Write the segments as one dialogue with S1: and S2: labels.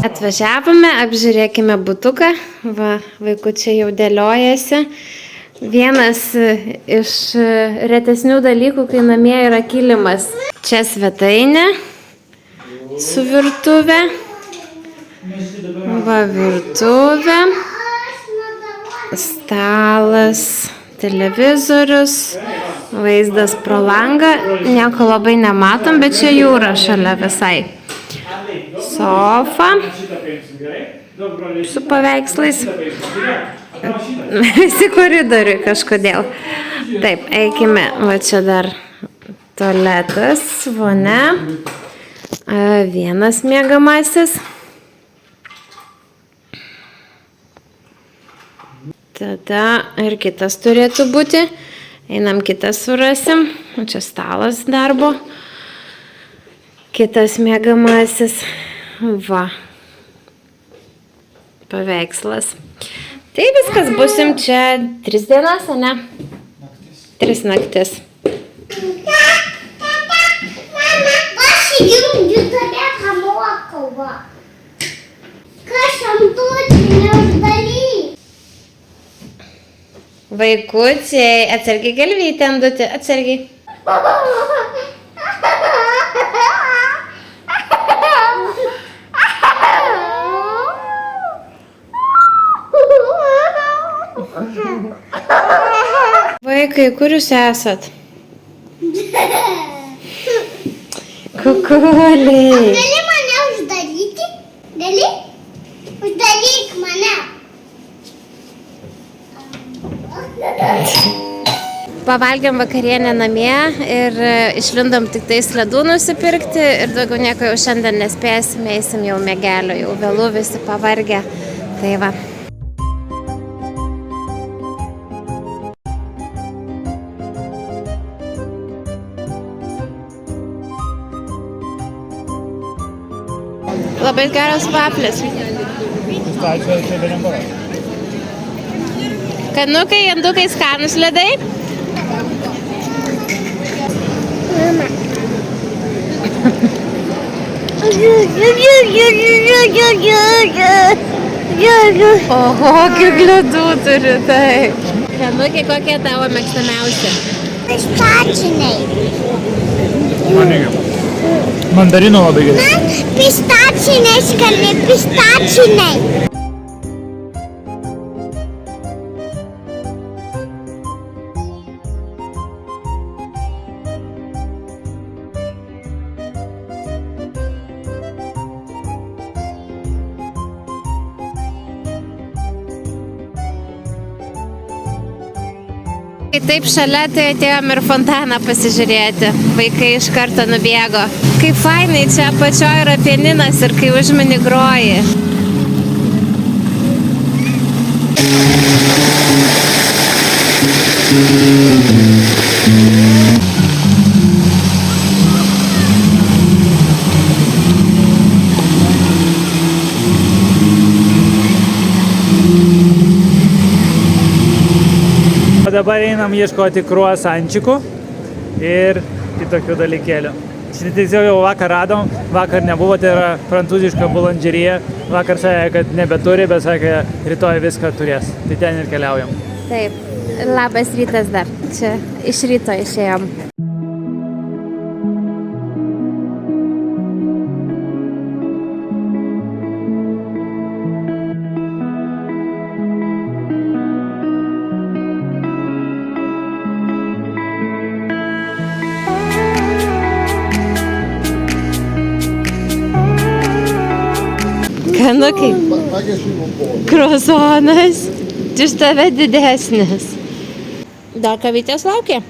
S1: Atvažiavome, apžiūrėkime butuką. Va, vaikučiai jau dėliojasi. Vienas iš retesnių dalykų, kai namie yra kilimas. Čia svetainė su virtuvė. Va, virtuvė. Stalas, televizorius, vaizdas pro langą. Nieko labai nematom, bet čia jūra šalia visai. Sofa su paveikslais. Visi koridoriui kažkodėl. Taip, eikime. Va čia dar tualetas, vonia. Vienas miegamasis. Tada ir kitas turėtų būti. Einam kitą surasim. Čia stalas darbo. Kitas miegamasis. Va. Paveikslas. Tai viskas, busim čia 3 dienas, o ne? 3 naktis.
S2: Aš įjungiu tave pamokau, va. Kas šamtuoti neuždaryk.
S1: Vaikučiai, atsargiai galvytę anduti, atsargiai. Vaikai, kur jūs esat? Kukuliai.
S2: Gali mane uždaryti? Gali? Uždaryk mane.
S1: Pavalgėm vakarienę namie ir išlindom tik tai ledų nusipirkti ir daugiau nieko jau šiandien nespėsime, eisim jau miegelio, jau vėlų visi pavargę. Tai va. Labai geras vaflis. Kanukai, jandukai, skanus ledai.
S2: Mama.
S1: Oho, kiek ledų turi, taip. Kanukai, kokie tavo mėgstamiausi?
S2: Pistačiniai.
S3: Mandarino labai gerai.
S2: Man pistačiniai skani, pistačiniai.
S1: Kai taip šalia, tai atėjom ir fontaną pasižiūrėti. Vaikai iš karto nubėgo. Kaip fainai, čia apačioje yra pianinas ir kai užmini groji.
S3: Dabar einam ieškoti kruasančikų ir kitokių dalykėlių. Tiesiog jau vakar radom, vakar nebuvo, tai yra prancūziška bulandžerija. Vakar sakė, kad nebeturi, bet sakė, rytoj viską turės. Tai ten ir keliaujam.
S1: Taip, labas rytas dar. Čia iš ryto išėjom. Kanukai, kruasanas, iš tave didesnis. Dar kavytės laukia?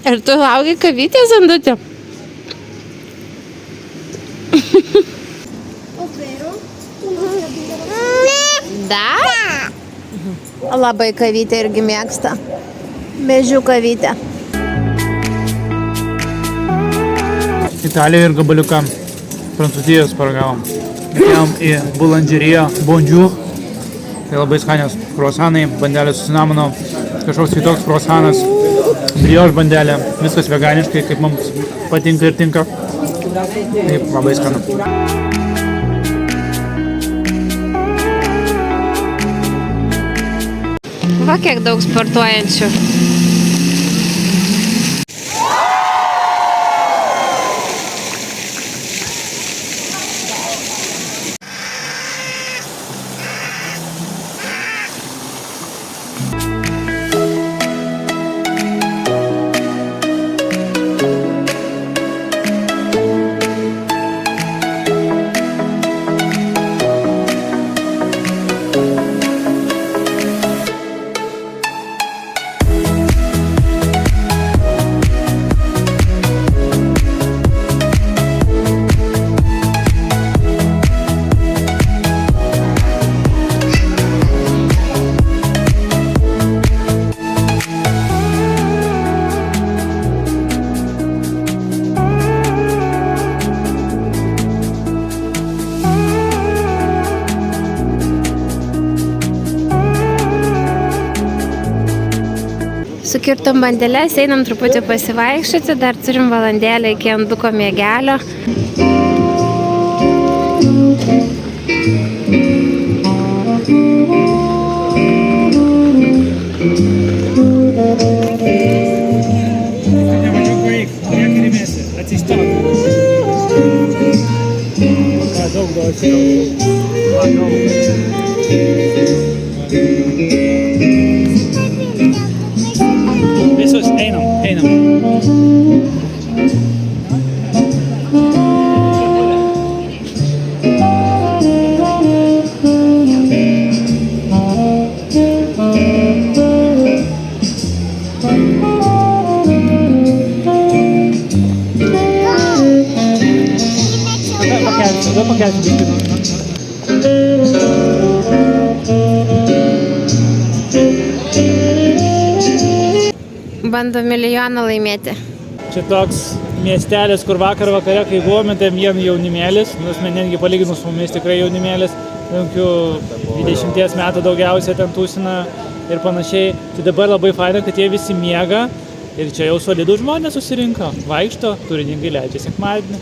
S1: Ir tu lauki kavytės, Andutė? Dar? Labai kavytę irgi mėgsta. Bežių kavytę.
S3: Italijoje ir gabaliuką Prancūzijos paragavom. Atėjom į bulandžeriją Bonjour. Tai labai skanios kruasanai, bandelė su cinamonu, kažkoks kitoks kruasanas, brioche bandelė, viskas veganiškai, kaip mums patinka ir tinka. Taip, labai skanu.
S1: Va kiek daug sportuojančių. Sukirtom bandeles, einam truputį pasivaikščioti, dar turim valandėlę iki anduko miegelio.
S3: Visus, einam.
S1: Bando milijoną laimėti.
S3: Čia toks miestelis, kur vakar vakare, kai buvome, tai vien jaunimėlis, nors netgi palyginus su mumis tikrai jaunimėlis, 20 metų daugiausiai ten tūsina ir panašiai. Tai dabar labai faina, kad jie visi miega ir čia jau solidų žmonės susirinko, vaikšto, turiningai leidžia sekmadienį.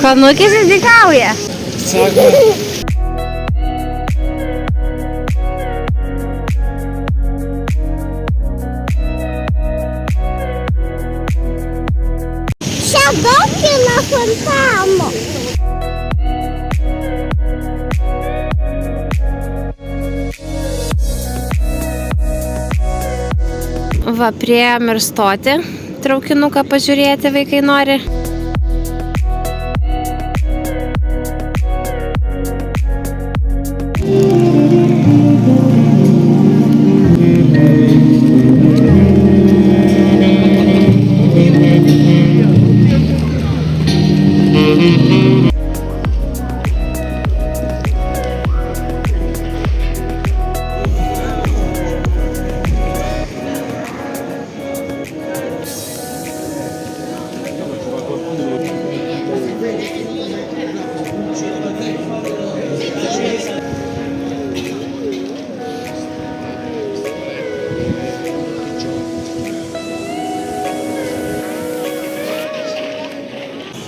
S1: Kanukis įdikauja.
S3: Sako.
S2: Čia daug kino fontanų.
S1: Va, priėjom ir stoti. Traukinuką pažiūrėti vaikai nori.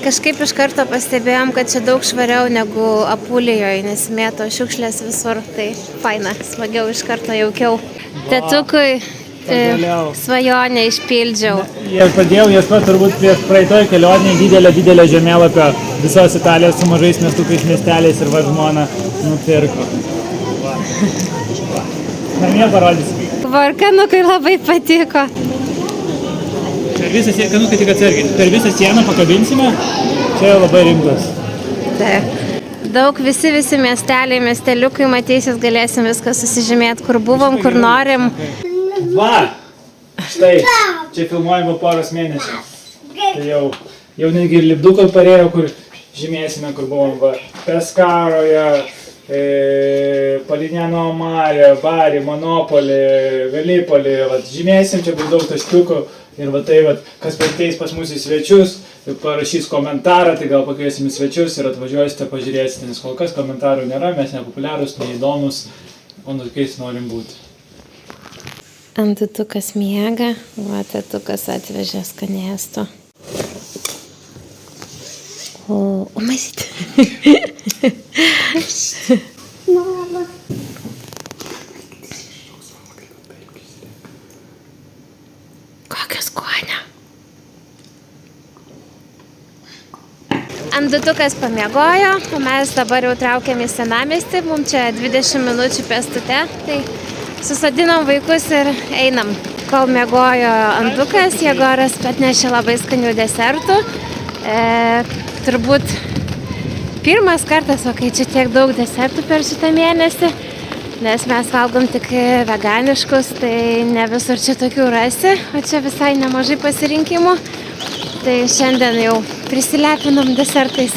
S1: Kažkaip iš karto pastebėjom, kad čia daug švariau negu Apulijoje, nes mėto šiukšlės visur, tai faina, smagiau iš karto jaukiau. Tėtukui svajonę išpildžiau.
S3: Ir pradėjau ieškoti turbūt prieš praeitoj kelionėje didelę žemėlapio visos Italijos su mažais miestukais, miesteliais ir va žmona nupirko. Namie parodysiu.
S1: Kanukai labai patiko.
S3: Per visą sieną, kanukai tik atsargiai, per visą sieną pakabinsime, čia labai rimtas.
S1: Taip. Daug visi miesteliai, miesteliukai, matysis, galėsim viską susižymėti, kur buvom, kur norim.
S3: Va! Štai, čia filmuojame poros mėnesių. Tai jau netgi ir lipduką parėjo, kur žymėsime, kur buvom. Va, Peskaroje, Polignano Mare, Bari, Monopolį, Galipolį. Žymėsim, čia bus daug taškiukų. Ir va tai, kas ateis pas mus į svečius, parašys komentarą, tai gal pakviesim į svečius ir atvažiuosite, pažiūrėsite, nes kol kas komentarų nėra, mes nepopuliarūs, neįdomus, o tokiais norim būti.
S1: Antutukas miega, va tėtukas atvežė skanėstų. O mažytė.
S2: Mama.
S1: Kokios skonio. Antutukas pamiegojo, o mes dabar jau traukiam į senamiestį, mums čia 20 minučių pėstute, tai susodinom vaikus ir einam. Kol miegojo Antukas, Jegoras atnešė labai skanių desertų. Turbūt pirmas kartas, o kai čia tiek daug desertų per šitą mėnesį, nes mes valgom tik veganiškus, tai ne visur čia tokių rasi, o čia visai nemažai pasirinkimų. Tai šiandien jau prisilepinom desertais.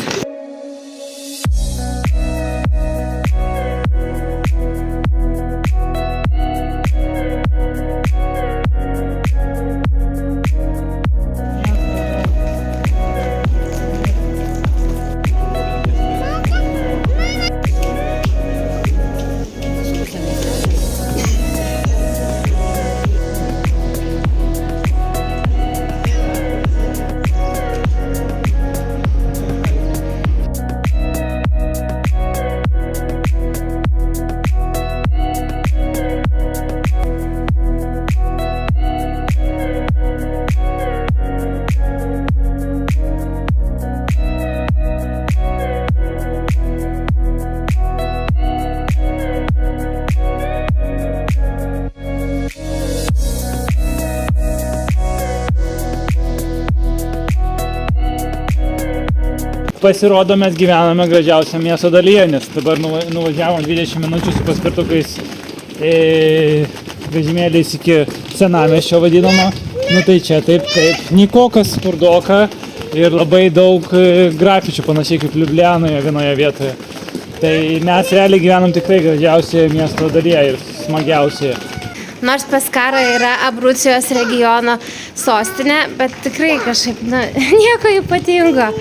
S3: Pasirodo, mes gyvename gražiausiam miesto dalyje, nes dabar nuvažiavom 20 minučių su paspirtukais vežimėliais iki senamiesčio vadinamo. Nu tai čia taip, nykokas, skurdoka ir labai daug grafičių, panašiai kaip Liublianoje vienoje vietoje. Tai mes realiai gyvenam tikrai gražiausioje miesto dalyje ir smagiausioje.
S1: Nors Peskara yra Abrucijos regiono sostinė, bet tikrai kažkaip, nieko ypatingo.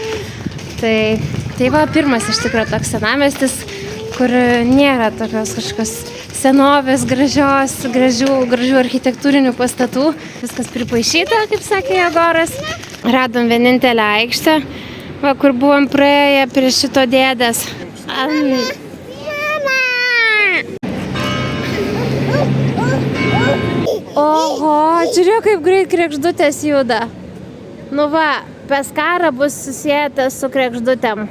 S1: Tai va, pirmas iš tikrųjų toks senamiestis, kur nėra tokios kažkokios senovės, gražių architektūrinių pastatų. Viskas pripaišyta, kaip sakė Jegoras. Radom vienintelę aikštę, va, kur buvom praėję prie šito dėdės. Oho, žiūrėjau, kaip greit kregždutės juda. Nu va, Peskara bus susijęta su kregždutėm.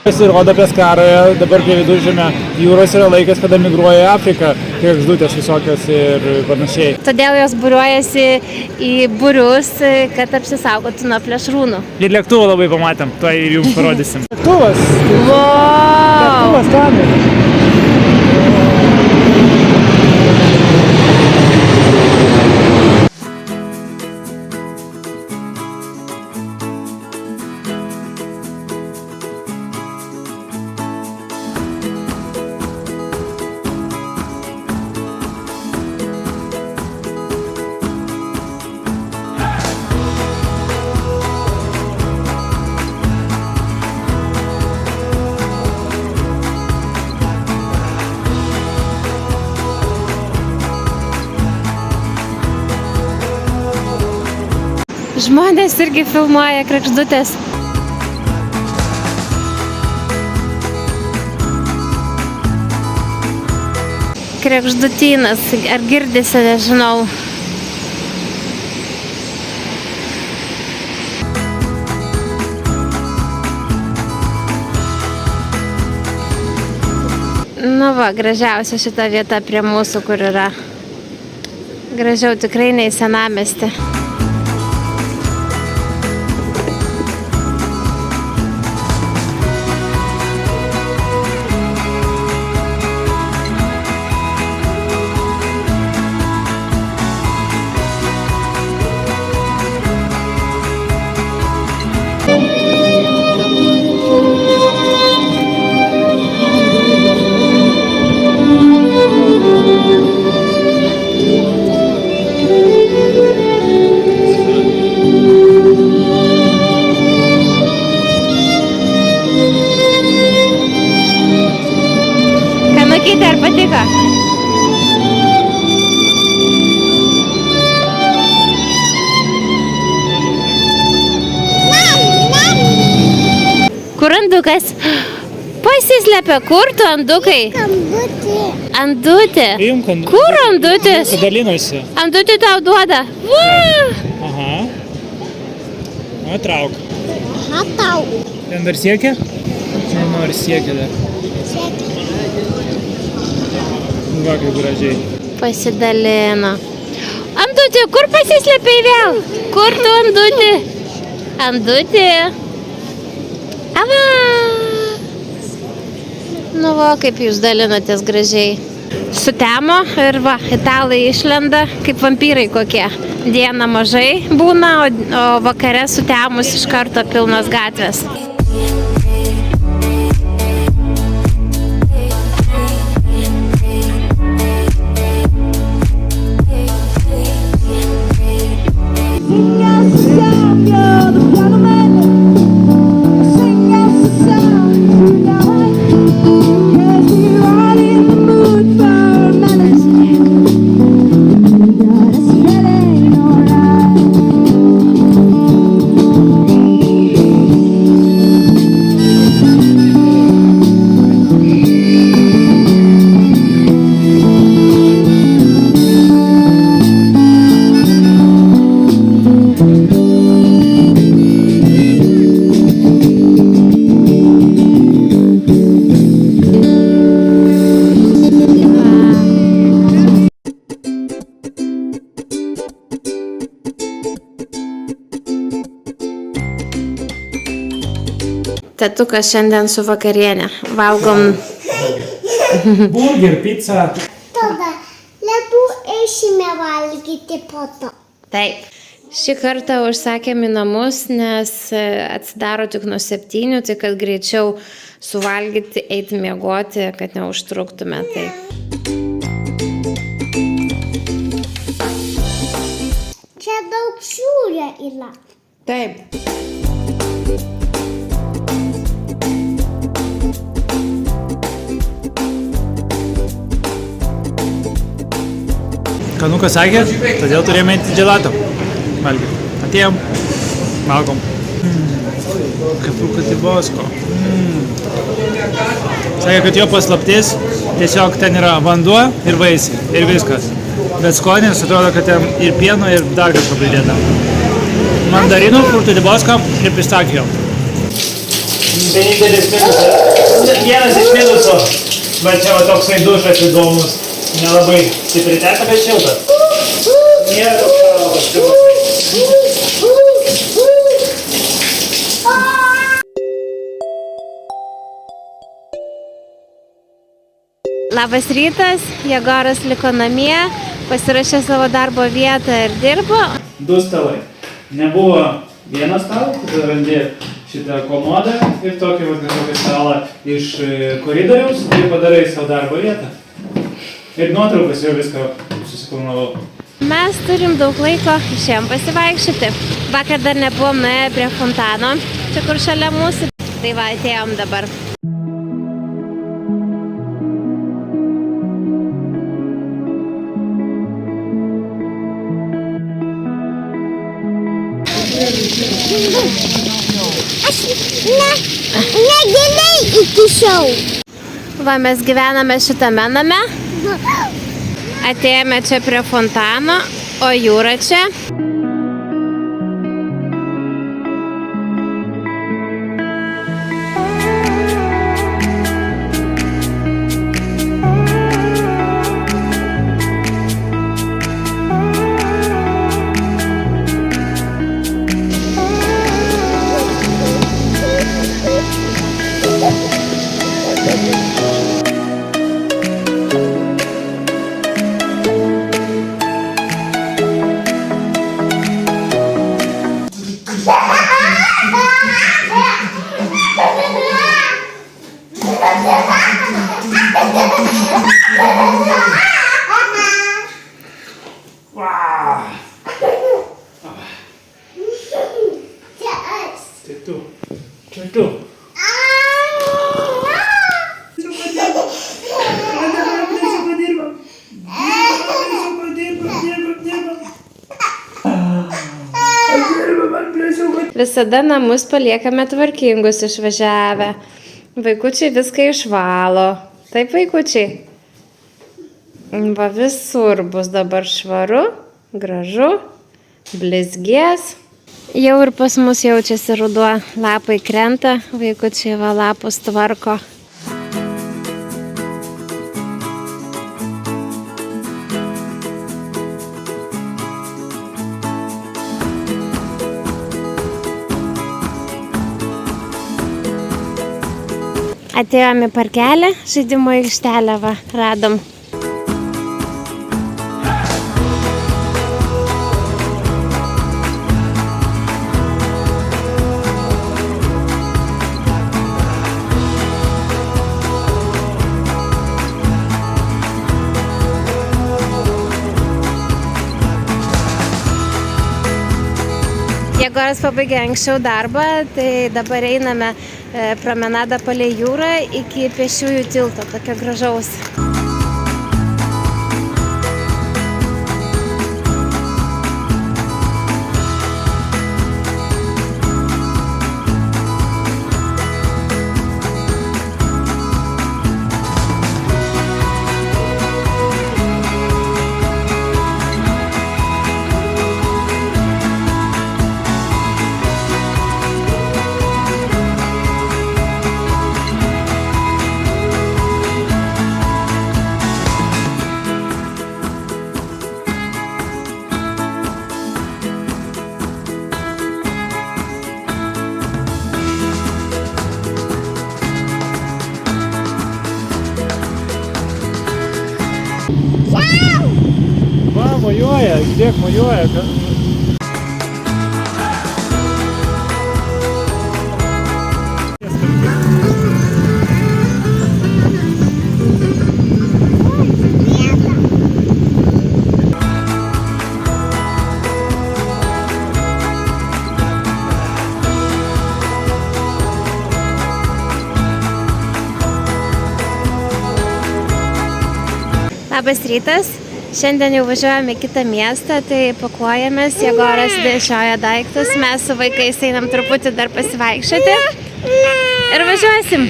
S3: Pasirodo, Peskaroje dabar prie Viduržemio jūros yra laikas, kada migruoja į Afriką, kregždutės visokios ir panašiai.
S1: Todėl jos būriuojasi į būrius, kad apsisaugotų nuo plėšrūnų.
S3: Ir lėktuvą labai pamatėm, tuoj jums parodysim. Lėktuvas!
S1: Wow!
S3: Lėktuvas ten!
S1: Žmonės irgi filmuoja kregždutės. Kregždutynas, ar girdisi, nežinau. Nu va, gražiausia šita vieta prie mūsų, kur yra. Gražiau tikrai nei senamiestį. andukas pasislėpė. Kur tu andukai?
S2: Kambutį.
S1: Andutė.
S3: Imk,
S1: Kur andutis?
S3: Dalinosi.
S1: Andutė tau duoda. Va!
S3: Aha. O, trauk.
S2: Aha, tau.
S3: Ten dar siekia? Nenori siekia dar. Va, kaip gražiai.
S1: Pasidalino. Andutė, kur pasislėpei vėl? Kur tu, Andutė? Andutė. Ava. Nu va, kaip jūs dalinatės gražiai. Sutemo ir va, italai išlenda kaip vampyrai kokie. Dieną mažai būna, o vakare sutemus iš karto pilnos gatvės. Tetukas šiandien su vakarienė. Valgom.
S3: Burger, pizza.
S2: Tada ledų eisime valgyti po to.
S1: Taip. Šį kartą užsakėm į namus, nes atsidaro tik nuo 7, tai kad greičiau suvalgyti, eiti miegoti, kad neužtruktume. Tai.
S2: Čia daug šiūrė yra.
S1: Taip.
S3: Kanukas sakė, todėl turėjome eiti gelato. Valgyti. Atėjom. Valgom. Kaip rūkati bosko. Sakė, kad jo paslaptis tiesiog ten yra vanduo ir vaisiai. Ir viskas. Bet skonis atrodo, kad ten ir pieno, ir dar kažko pridėta. Mandarinų, frutų di bosko ir pistakijo. Vienintelis minusas. Vienas iš minusų. Bet čia va toksai dušas įdomus. Nelabai stipri teka, bet šiltas. Nėra šaltas.
S1: Labas rytas, Jegoras liko namie, pasirašė savo darbo vietą ir dirbo.
S3: 2 stalai. Nebuvo vienas stalas, tu randi šitą komodą ir tokį kažkokį stalą iš koridoriaus ir padarai savo darbo vietą. Ir nuotraukas jau viską susiplanavau.
S1: Mes turim daug laiko, išėjom pasivaikščioti. Vakar dar nebuvom nuėję prie fontano, čia kur šalia mūsų. Tai va, atėjom dabar.
S2: Aš negiliai iki šiol.
S1: Va, mes gyvename šitame name. Atėjome čia prie fontano, o jūra čia. Visada namus paliekame tvarkingus išvažiavę. Vaikučiai viską išvalo. Taip, vaikučiai? Va, visur bus dabar švaru, gražu, blizgės. Jau ir pas mus jaučiasi ruduo. Lapai krenta, vaikučiai va lapus tvarko. Atėjome į parkelę, žaidimo aikštelę va, radom. Jegoras pabaigė anksčiau darbą, tai dabar einame promenadą palei jūrą iki pėsčiųjų tilto, tokio gražaus.
S3: Va, mojuoja, žiūrėk, mojuoja.
S1: Labas rytas. Šiandien jau važiuojame į kitą miestą, tai pakuojamės, Jegoras dėšioja daiktus, mes su vaikais einam truputį dar pasivaikščioti ir važiuosim.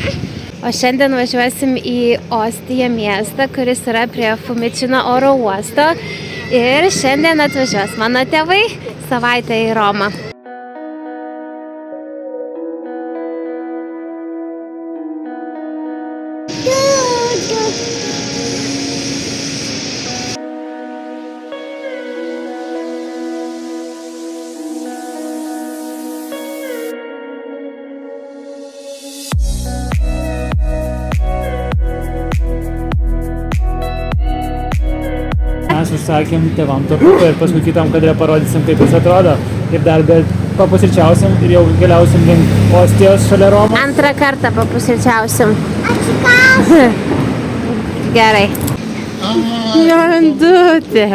S1: O šiandien važiuosim į Ostiją miestą, kuris yra prie Fiumicino oro uosto ir šiandien atvažiuos mano tėvai savaitę į Romą.
S3: Mes užsakėm tėvam tortuką ir paskui kitam kadre parodysim, kaip jis atrodo. Ir dar papusryčiausim ir jau keliausim link Ostijos šalia Romos.
S1: Antrą kartą papusryčiausim. Gerai. Jandutė.